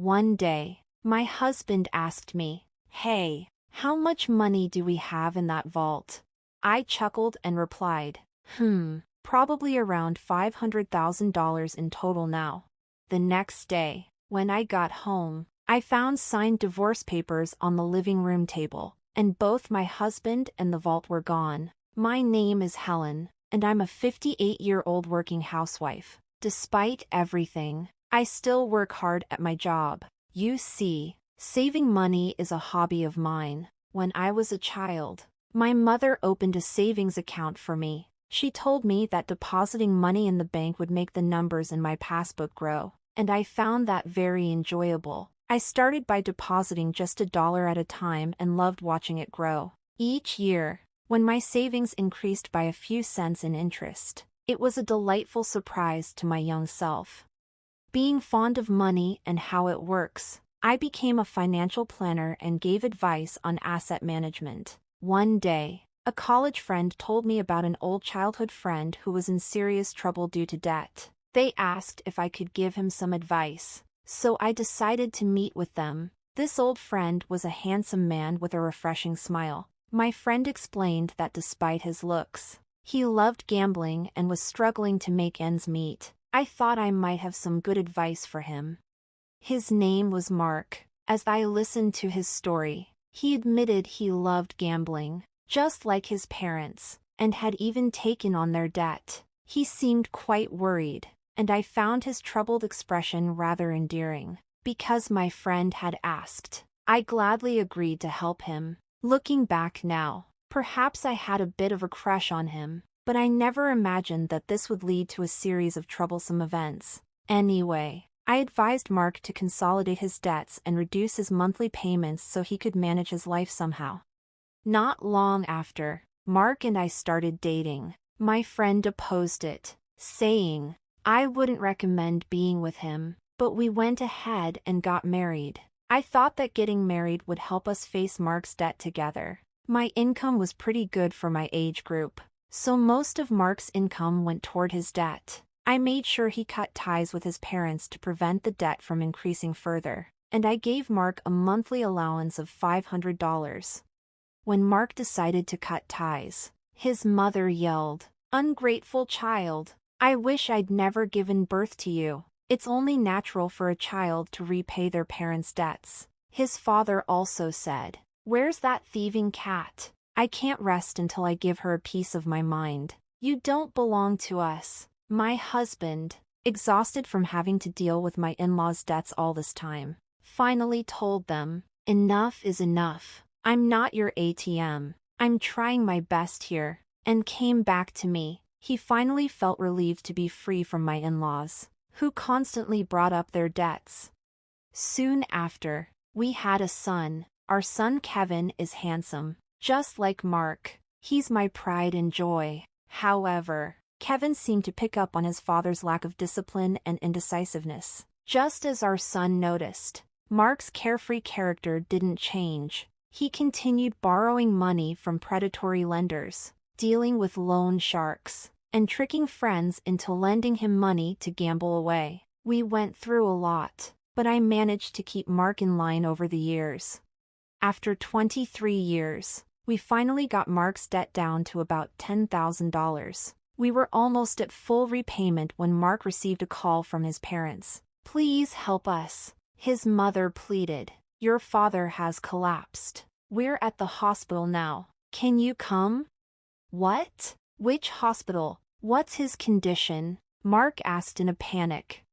One day, my husband asked me, "Hey, how much money do we have in that vault?" I chuckled and replied, probably around $500,000 in total now. The next day, when I got home, I found signed divorce papers on the living room table, and both my husband and the vault were gone. My name is Helen, and I'm a 58-year-old working housewife. Despite everything, I still work hard at my job. You see, saving money is a hobby of mine. When I was a child, my mother opened a savings account for me. She told me that depositing money in the bank would make the numbers in my passbook grow, and I found that very enjoyable. I started by depositing just $1 at a time and loved watching it grow. Each year, when my savings increased by a few cents in interest, it was a delightful surprise to my young self. Being fond of money and how it works, I became a financial planner and gave advice on asset management. One day, a college friend told me about an old childhood friend who was in serious trouble due to debt. They asked if I could give him some advice, so I decided to meet with them. This old friend was a handsome man with a refreshing smile. My friend explained that despite his looks, he loved gambling and was struggling to make ends meet. I thought I might have some good advice for him. His name was Mark. As I listened to his story, he admitted he loved gambling, just like his parents, and had even taken on their debt. He seemed quite worried, and I found his troubled expression rather endearing. Because my friend had asked, I gladly agreed to help him. Looking back now, perhaps I had a bit of a crush on him, but I never imagined that this would lead to a series of troublesome events. Anyway, I advised Mark to consolidate his debts and reduce his monthly payments so he could manage his life somehow. Not long after, Mark and I started dating. My friend opposed it, saying, I wouldn't recommend being with him, but we went ahead and got married. I thought that getting married would help us face Mark's debt together. My income was pretty good for my age group, so most of Mark's income went toward his debt. I made sure he cut ties with his parents to prevent the debt from increasing further, and I gave Mark a monthly allowance of $500. When Mark decided to cut ties, his mother yelled, "Ungrateful child! I wish I'd never given birth to you." It's only natural for a child to repay their parents' debts. His father also said, "Where's that thieving cat? I can't rest until I give her a piece of my mind. You don't belong to us." My husband, exhausted from having to deal with my in-laws' debts all this time, finally told them, "Enough is enough. I'm not your ATM. I'm trying my best here," and came back to me. He finally felt relieved to be free from my in-laws, who constantly brought up their debts. Soon after, we had a son. Our son Kevin is handsome, just like Mark. He's my pride and joy. However, Kevin seemed to pick up on his father's lack of discipline and indecisiveness. Just as our son noticed, Mark's carefree character didn't change. He continued borrowing money from predatory lenders, dealing with loan sharks, and tricking friends into lending him money to gamble away. We went through a lot, but I managed to keep Mark in line over the years. After 23 years, we finally got Mark's debt down to about $10,000. We were almost at full repayment when Mark received a call from his parents. "Please help us," his mother pleaded. "Your father has collapsed. We're at the hospital now. Can you come?" "What? Which hospital? What's his condition?" Mark asked in a panic.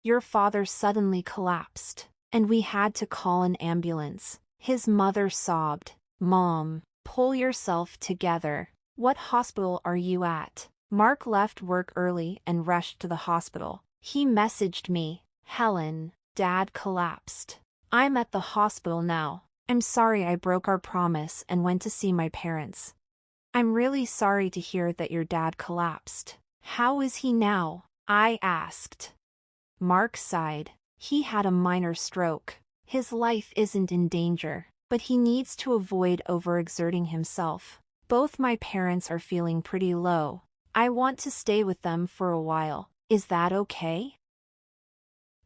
"Your father suddenly collapsed, and we had to call an ambulance." His mother sobbed. "Mom, pull yourself together. What hospital are you at?" Mark left work early and rushed to the hospital. He messaged me, "Helen, Dad collapsed. I'm at the hospital now. I'm sorry I broke our promise and went to see my parents. I'm really sorry to hear that your dad collapsed. How is he now?" I asked. Mark sighed. "He had a minor stroke. His life isn't in danger, but he needs to avoid overexerting himself. Both my parents are feeling pretty low. I want to stay with them for a while. Is that okay?"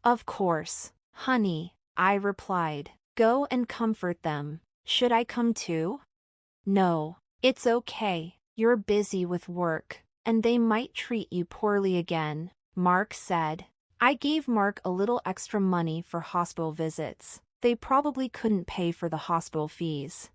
"Of course, honey. I replied. Go and comfort them. Should I come too? No, it's okay. You're busy with work, and they might treat you poorly again, Mark said. I gave Mark a little extra money for hospital visits. They probably couldn't pay for the hospital fees.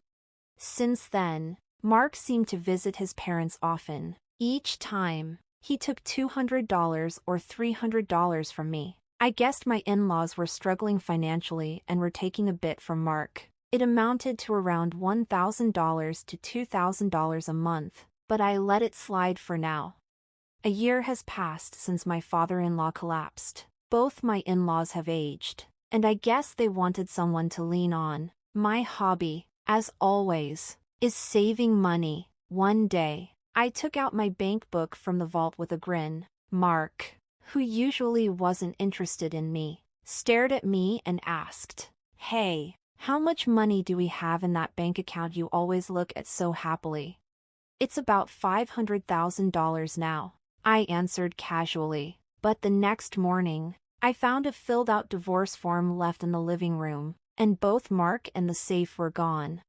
Since then, Mark seemed to visit his parents often. Each time, he took $200 or $300 from me. I guessed my in-laws were struggling financially and were taking a bit from Mark. It amounted to around $1,000 to $2,000 a month, but I let it slide for now. A year has passed since my father-in-law collapsed. Both my in-laws have aged, and I guess they wanted someone to lean on. My hobby, as always, is saving money. One day, I took out my bank book from the vault with a grin. Mark, who usually wasn't interested in me, stared at me and asked, "Hey, how much money do we have in that bank account you always look at so happily?" "It's about $500,000 now," I answered casually. But the next morning, I found a filled-out divorce form left in the living room, and both Mark and the safe were gone.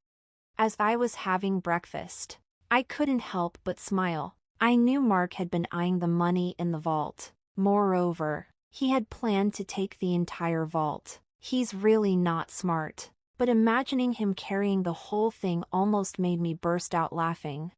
As I was having breakfast, I couldn't help but smile. I knew Mark had been eyeing the money in the vault. Moreover, he had planned to take the entire vault. He's really not smart, but imagining him carrying the whole thing almost made me burst out laughing.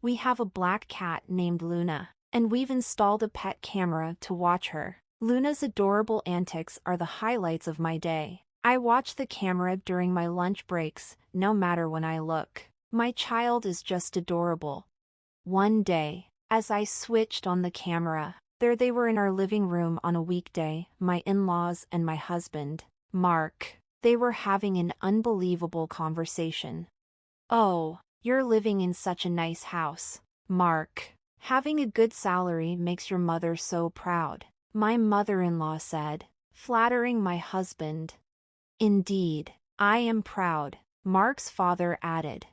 We have a black cat named Luna, and we've installed a pet camera to watch her. Luna's adorable antics are the highlights of my day. I watch the camera during my lunch breaks, no matter when I look. My child is just adorable. One day, as I switched on the camera, there they were in our living room on a weekday, my in-laws and my husband, Mark. They were having an unbelievable conversation. "Oh, you're living in such a nice house, Mark. Having a good salary makes your mother so proud," my mother-in-law said, flattering my husband. "Indeed, I am proud," Mark's father added.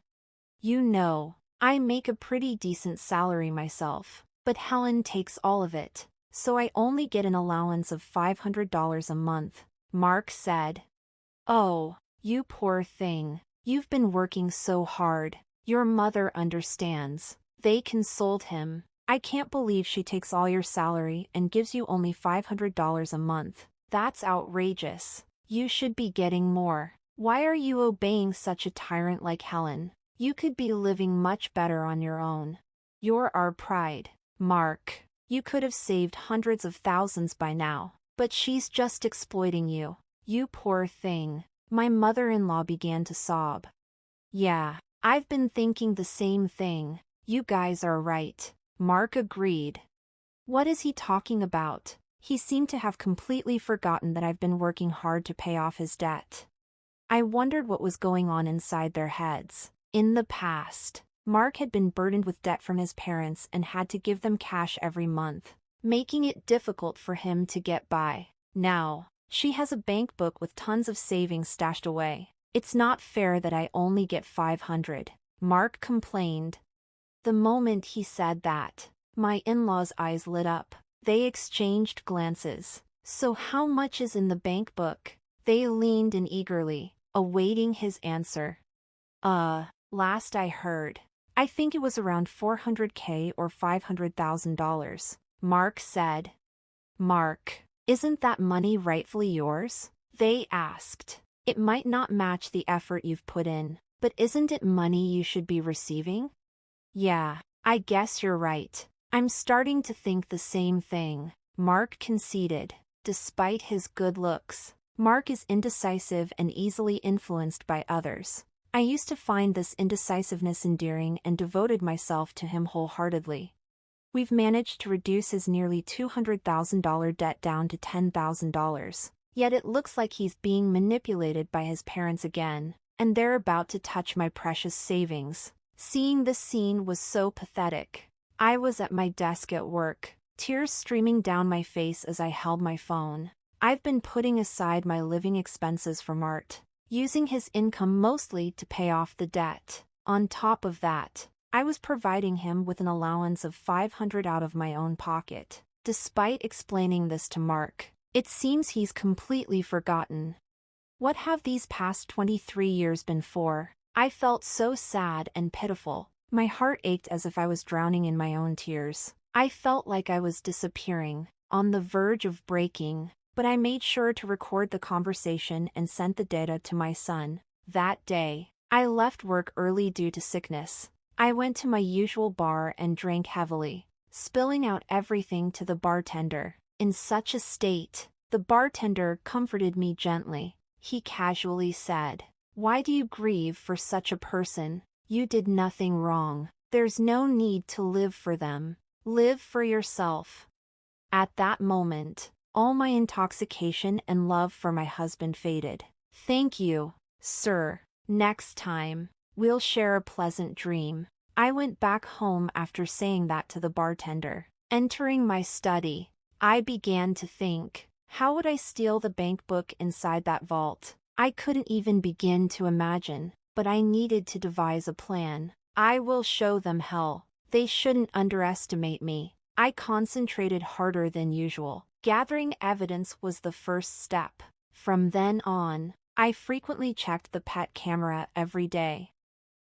"You know, I make a pretty decent salary myself, but Helen takes all of it, so I only get an allowance of $500 a month," Mark said. "Oh, you poor thing. You've been working so hard. Your mother understands," they consoled him. "I can't believe she takes all your salary and gives you only $500 a month. That's outrageous. You should be getting more. Why are you obeying such a tyrant like Helen? You could be living much better on your own. You're our pride, Mark. You could have saved hundreds of thousands by now, but she's just exploiting you. You poor thing." My mother-in-law began to sob. "Yeah, I've been thinking the same thing. You guys are right," Mark agreed. "What is he talking about?" He seemed to have completely forgotten that I've been working hard to pay off his debt. I wondered what was going on inside their heads. In the past, Mark had been burdened with debt from his parents and had to give them cash every month, making it difficult for him to get by. Now, she has a bank book with tons of savings stashed away. "It's not fair that I only get $500, Mark complained. The moment he said that, my in-laws' eyes lit up. They exchanged glances. "So how much is in the bank book?" They leaned in eagerly, awaiting his answer. Last I heard, I think it was around $400K or $500,000, Mark said. "Mark, isn't that money rightfully yours?" they asked. "It might not match the effort you've put in, but isn't it money you should be receiving?" "Yeah, I guess you're right. I'm starting to think the same thing," Mark conceded. Despite his good looks, Mark is indecisive and easily influenced by others. I used to find this indecisiveness endearing and devoted myself to him wholeheartedly. We've managed to reduce his nearly $200,000 debt down to $10,000. Yet it looks like he's being manipulated by his parents again, and they're about to touch my precious savings. Seeing this scene was so pathetic. I was at my desk at work, tears streaming down my face as I held my phone. I've been putting aside my living expenses for Mart, using his income mostly to pay off the debt. On top of that, I was providing him with an allowance of $500 out of my own pocket. Despite explaining this to Mark, it seems he's completely forgotten. What have these past 23 years been for? I felt so sad and pitiful. My heart ached as if I was drowning in my own tears. I felt like I was disappearing, on the verge of breaking, but I made sure to record the conversation and sent the data to my son. That day, I left work early due to sickness. I went to my usual bar and drank heavily, spilling out everything to the bartender. In such a state, the bartender comforted me gently. He casually said, "Why do you grieve for such a person? You did nothing wrong. There's no need to live for them. Live for yourself." At that moment, all my intoxication and love for my husband faded. "Thank you, sir. Next time, we'll share a pleasant dream." I went back home after saying that to the bartender. Entering my study, I began to think, how would I steal the bank book inside that vault? I couldn't even begin to imagine, but I needed to devise a plan. I will show them hell. They shouldn't underestimate me. I concentrated harder than usual. Gathering evidence was the first step. From then on, I frequently checked the pet camera every day.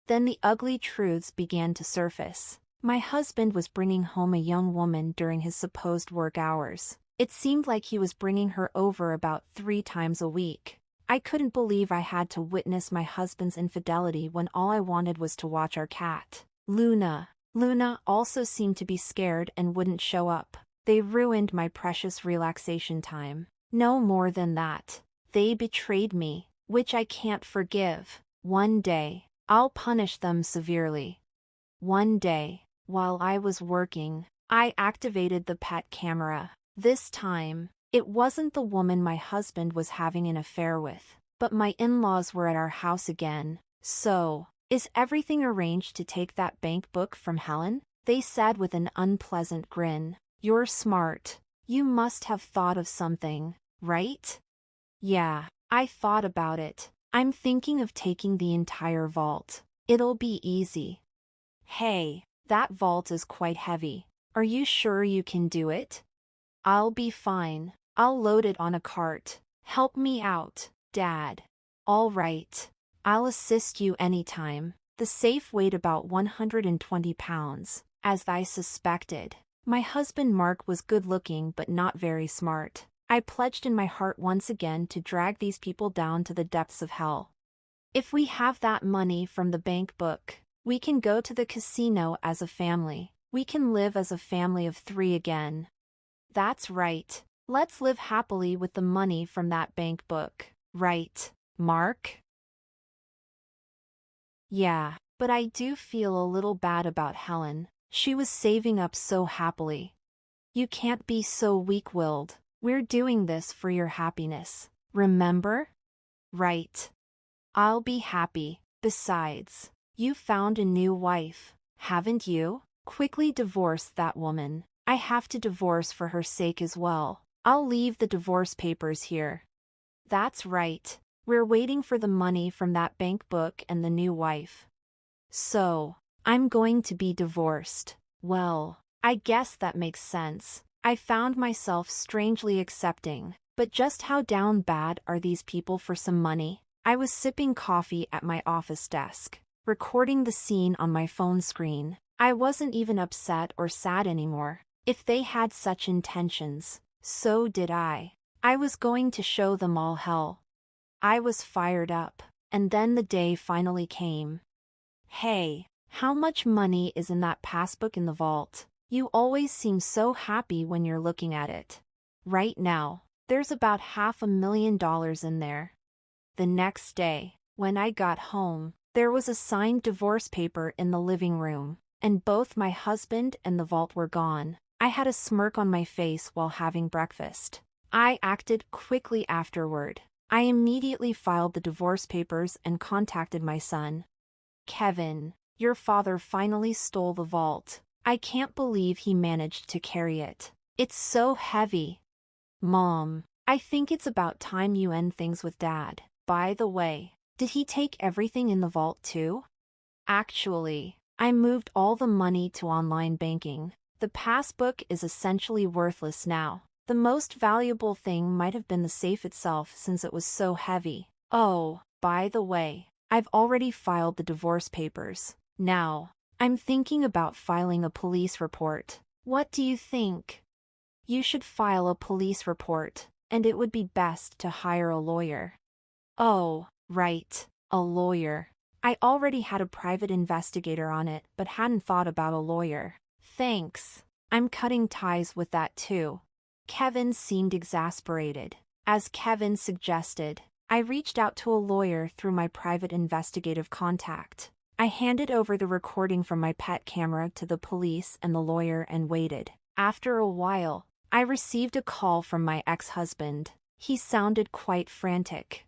Then the ugly truths began to surface. My husband was bringing home a young woman during his supposed work hours. It seemed like he was bringing her over about 3 times a week. I couldn't believe I had to witness my husband's infidelity when all I wanted was to watch our cat, Luna. Luna also seemed to be scared and wouldn't show up. They ruined my precious relaxation time. No more than that. They betrayed me, which I can't forgive. One day, I'll punish them severely. One day, while I was working, I activated the pet camera. This time, it wasn't the woman my husband was having an affair with, but my in-laws were at our house again. "So, is everything arranged to take that bank book from Helen?" they said with an unpleasant grin. "You're smart. You must have thought of something, right?" "Yeah, I thought about it. I'm thinking of taking the entire vault. It'll be easy." "Hey, that vault is quite heavy. Are you sure you can do it?" "I'll be fine. I'll load it on a cart. Help me out, Dad." "All right. I'll assist you anytime." The safe weighed about 120 pounds, as I suspected. My husband Mark was good-looking but not very smart. I pledged in my heart once again to drag these people down to the depths of hell. "If we have that money from the bank book, we can go to the casino as a family. We can live as a family of 3 again." "That's right. Let's live happily with the money from that bank book. Right, Mark?" "Yeah, but I do feel a little bad about Helen. She was saving up so happily." "You can't be so weak-willed. We're doing this for your happiness, remember?" "Right. I'll be happy. Besides, you found a new wife, haven't you?" "Quickly divorce that woman. I have to divorce for her sake as well. I'll leave the divorce papers here." "That's right. We're waiting for the money from that bank book and the new wife." "So, I'm going to be divorced. Well, I guess that makes sense." I found myself strangely accepting. But just how down bad are these people for some money? I was sipping coffee at my office desk, recording the scene on my phone screen. I wasn't even upset or sad anymore. If they had such intentions, so did I. I was going to show them all hell. I was fired up, and then the day finally came. "Hey, how much money is in that passbook in the vault? You always seem so happy when you're looking at it." "Right now, there's about $500,000 in there." The next day, when I got home, there was a signed divorce paper in the living room, and both my husband and the vault were gone. I had a smirk on my face while having breakfast. I acted quickly afterward. I immediately filed the divorce papers and contacted my son. "Kevin, your father finally stole the vault. I can't believe he managed to carry it. It's so heavy." "Mom, I think it's about time you end things with Dad. By the way, did he take everything in the vault too?" "Actually, I moved all the money to online banking. The passbook is essentially worthless now. The most valuable thing might have been the safe itself since it was so heavy." Oh, by the way, I've already filed the divorce papers. Now, I'm thinking about filing a police report. What do you think? You should file a police report, and it would be best to hire a lawyer. Oh, right, a lawyer. I already had a private investigator on it but hadn't thought about a lawyer. Thanks. I'm cutting ties with that too. Kevin seemed exasperated. As Kevin suggested, I reached out to a lawyer through my private investigative contact. I handed over the recording from my pet camera to the police and the lawyer and waited. After a while, I received a call from my ex-husband. He sounded quite frantic.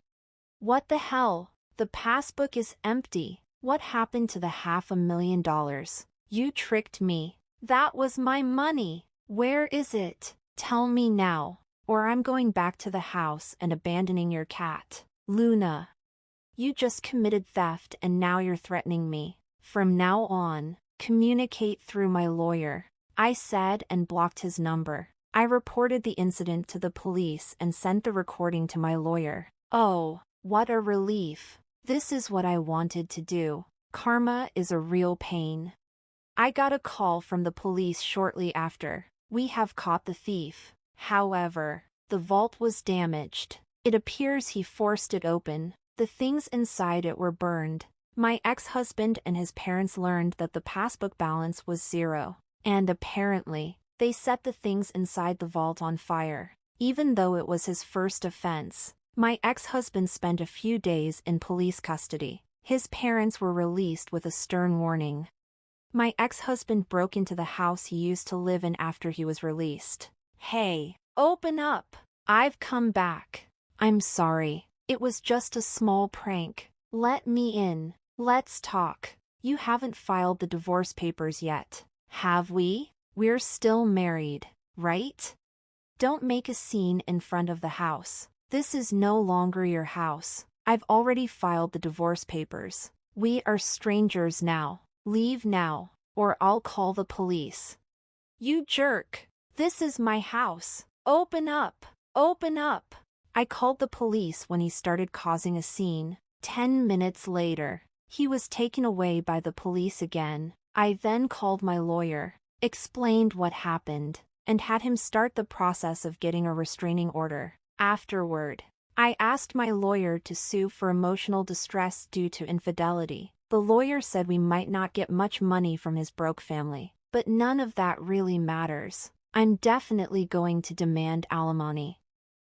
What the hell? The passbook is empty. What happened to the $500,000? You tricked me. That was my money. Where is it? Tell me now, or I'm going back to the house and abandoning your cat. Luna. You just committed theft and now you're threatening me. From now on, communicate through my lawyer. I said and blocked his number. I reported the incident to the police and sent the recording to my lawyer. Oh, what a relief. This is what I wanted to do. Karma is a real pain. I got a call from the police shortly after. We have caught the thief. However, the vault was damaged. It appears he forced it open. The things inside it were burned. My ex-husband and his parents learned that the passbook balance was zero. And apparently, they set the things inside the vault on fire. Even though it was his first offense, my ex-husband spent a few days in police custody. His parents were released with a stern warning. My ex-husband broke into the house he used to live in after he was released. Hey, open up! I've come back. I'm sorry. It was just a small prank. Let me in. Let's talk. You haven't filed the divorce papers yet, have we? We're still married, right? Don't make a scene in front of the house. This is no longer your house. I've already filed the divorce papers. We are strangers now. Leave now, or I'll call the police. You jerk! This is my house. Open up! Open up! I called the police when he started causing a scene. 10 minutes later, he was taken away by the police again. I then called my lawyer, explained what happened, and had him start the process of getting a restraining order. Afterward, I asked my lawyer to sue for emotional distress due to infidelity. The lawyer said we might not get much money from his broke family, but none of that really matters. I'm definitely going to demand alimony.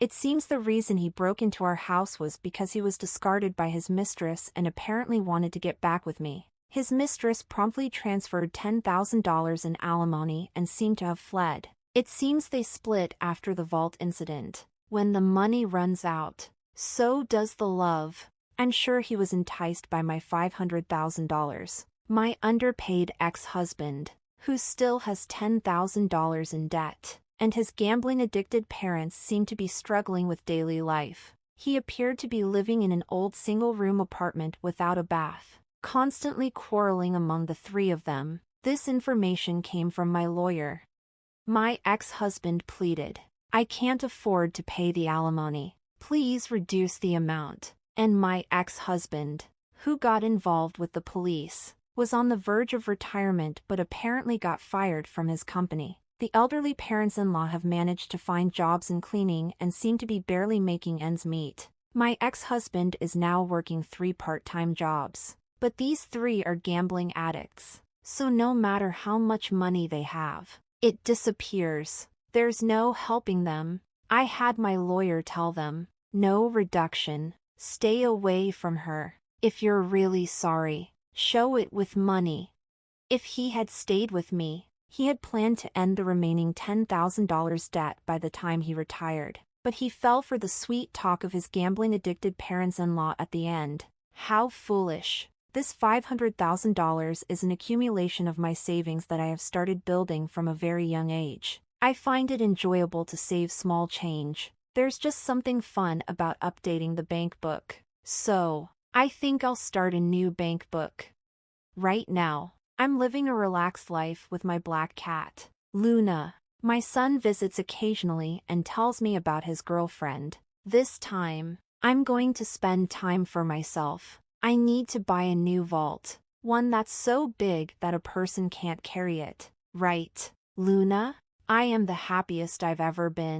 It seems the reason he broke into our house was because he was discarded by his mistress and apparently wanted to get back with me. His mistress promptly transferred $10,000 in alimony and seemed to have fled. It seems they split after the vault incident. When the money runs out, so does the love. I'm sure he was enticed by my $500,000. My underpaid ex-husband, who still has $10,000 in debt, and his gambling-addicted parents seem to be struggling with daily life. He appeared to be living in an old single-room apartment without a bath, constantly quarreling among the three of them. This information came from my lawyer. My ex-husband pleaded, I can't afford to pay the alimony. Please reduce the amount. And my ex-husband, who got involved with the police, was on the verge of retirement but apparently got fired from his company. The elderly parents-in-law have managed to find jobs in cleaning and seem to be barely making ends meet. My ex-husband is now working 3 part-time jobs. But these 3 are gambling addicts, so no matter how much money they have, it disappears. There's no helping them. I had my lawyer tell them, no reduction. Stay away from her. If you're really sorry, show it with money. If he had stayed with me, he had planned to end the remaining $10,000 debt by the time he retired, but he fell for the sweet talk of his gambling-addicted parents-in-law at the end. How foolish. This $500,000 is an accumulation of my savings that I have started building from a very young age. I find it enjoyable to save small change. There's just something fun about updating the bank book. So, I think I'll start a new bank book. Right now, I'm living a relaxed life with my black cat, Luna. My son visits occasionally and tells me about his girlfriend. This time, I'm going to spend time for myself. I need to buy a new vault. One that's so big that a person can't carry it. Right, Luna? I am the happiest I've ever been.